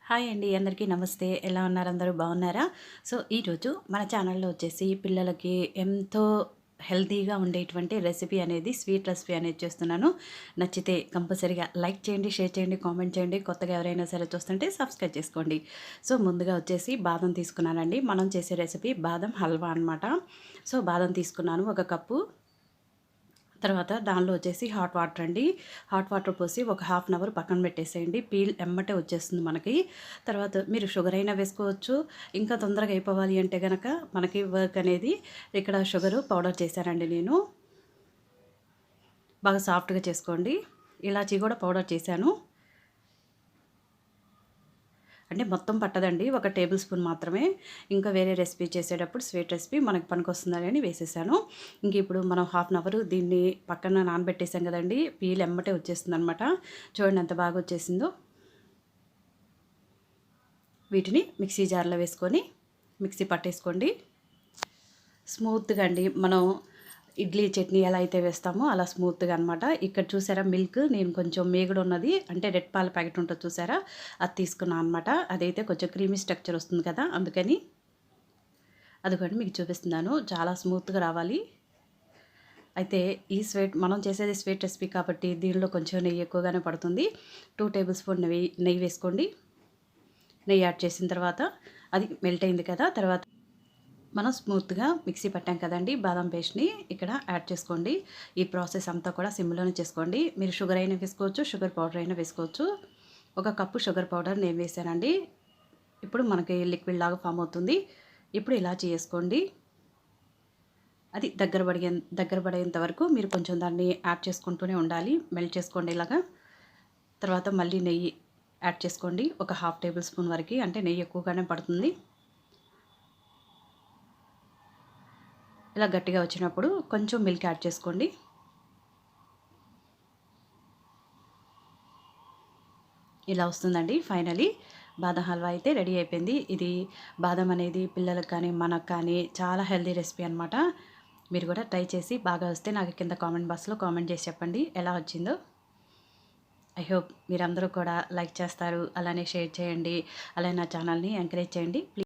Hi అండి, అందరికీ నమస్తే. ఎలా ఉన్నారు? అందరూ బాగున్నారా? సో ఈరోజు మన ఛానల్లో వచ్చేసి పిల్లలకి ఎంతో హెల్తీగా ఉండేటువంటి రెసిపీ అనేది, స్వీట్ రెసిపీ అనేది చేస్తున్నాను. నచ్చితే కంపల్సరీగా లైక్ చేయండి, షేర్ చేయండి, కామెంట్ చేయండి. కొత్తగా ఎవరైనా సరే చూస్తుంటే సబ్స్క్రైబ్ చేసుకోండి. సో ముందుగా వచ్చేసి బాదం తీసుకున్నానండి. మనం చేసే రెసిపీ బాదం హల్వా అనమాట. సో బాదం తీసుకున్నాను 1 కప్పు. తర్వాత దానిలో వచ్చేసి హాట్ వాటర్ అండి. హాట్ వాటర్ పోసి ఒక హాఫ్ అన్ అవర్ పక్కన పెట్టేసేయండి. పీల్ ఎమ్మటే వచ్చేస్తుంది మనకి. తర్వాత మీరు షుగర్ అయినా వేసుకోవచ్చు. ఇంకా తొందరగా అయిపోవాలి అంటే గనక మనకి వర్క్ అనేది, ఇక్కడ షుగరు పౌడర్ చేశానండి నేను. బాగా సాఫ్ట్గా చేసుకోండి. ఇలాచీ కూడా పౌడర్ చేశాను. అంటే మొత్తం పట్టదండి, 1 టేబుల్ స్పూన్ మాత్రమే. ఇంకా వేరే రెసిపీ చేసేటప్పుడు, స్వీట్ రెసిపీ మనకు పనికొస్తుందని వేసేసాను. ఇంక ఇప్పుడు మనం హాఫ్ అన్ అవర్ దీన్ని పక్కన నానబెట్టేసాం కదండి, పీల్ ఎమ్మటే వచ్చేస్తుంది అనమాట. చూడండి ఎంత బాగా వచ్చేసిందో. వీటిని మిక్సీ జార్లో వేసుకొని మిక్సీ పట్టేసుకోండి. స్మూత్గా అండి, మనం ఇడ్లీ చట్నీ ఎలా అయితే వేస్తామో అలా స్మూత్గా అనమాట. ఇక్కడ చూసారా మిల్క్, నేను కొంచెం మేగడ ఉన్నది అంటే రెడ్ పాల ప్యాకెట్ ఉంటుంది చూసారా, అది తీసుకున్నాను అనమాట. అదైతే కొంచెం క్రీమీ స్ట్రక్చర్ వస్తుంది కదా, అందుకని అదిగోండి మీకు చూపిస్తున్నాను. చాలా స్మూత్గా రావాలి. అయితే ఈ స్వీట్ మనం చేసేది స్వీట్ రెసిపీ కాబట్టి దీనిలో కొంచెం నెయ్యి ఎక్కువగానే పడుతుంది. 2 టేబుల్ స్పూన్ నెయ్యి వేసుకోండి. నెయ్యి యాడ్ చేసిన తర్వాత అది మెల్ట్ అయింది కదా, తర్వాత మనం స్మూత్గా మిక్సీ పట్టాం కదండి బాదం పేస్ట్ని, ఇక్కడ యాడ్ చేసుకోండి. ఈ ప్రాసెస్ అంతా కూడా సిమ్లోనే చేసుకోండి. మీరు షుగర్ అయినా వేసుకోవచ్చు, షుగర్ పౌడర్ అయినా వేసుకోవచ్చు. 1 కప్పు షుగర్ పౌడర్ నేను వేసానండి. ఇప్పుడు మనకి లిక్విడ్ లాగా ఫామ్ అవుతుంది. ఇప్పుడు ఇలా చేసుకోండి. అది దగ్గర పడేంత వరకు మీరు కొంచెం దాన్ని యాడ్ చేసుకుంటూనే ఉండాలి. మెల్ట్ చేసుకోండి ఇలాగా. తర్వాత మళ్ళీ నెయ్యి యాడ్ చేసుకోండి, ఒక హాఫ్ టేబుల్ స్పూన్ వరకు. అంటే నెయ్యి ఎక్కువగానే పడుతుంది. ఇలా గట్టిగా వచ్చినప్పుడు కొంచెం మిల్క్ యాడ్ చేసుకోండి. ఇలా వస్తుందండి. ఫైనలీ బాదం హల్వా అయితే రెడీ అయిపోయింది. ఇది బాదం అనేది పిల్లలకు కానీ మనకు కానీ చాలా హెల్తీ రెసిపీ అనమాట. మీరు కూడా ట్రై చేసి బాగా వస్తే నాకు కింద కామెంట్ బాక్స్లో కామెంట్ చేసి చెప్పండి ఎలా వచ్చిందో. ఐ హోప్ మీరందరూ కూడా లైక్ చేస్తారు, అలానే షేర్ చేయండి, అలానే నా ఛానల్ని ఎంకరేజ్ చేయండి ప్లీజ్.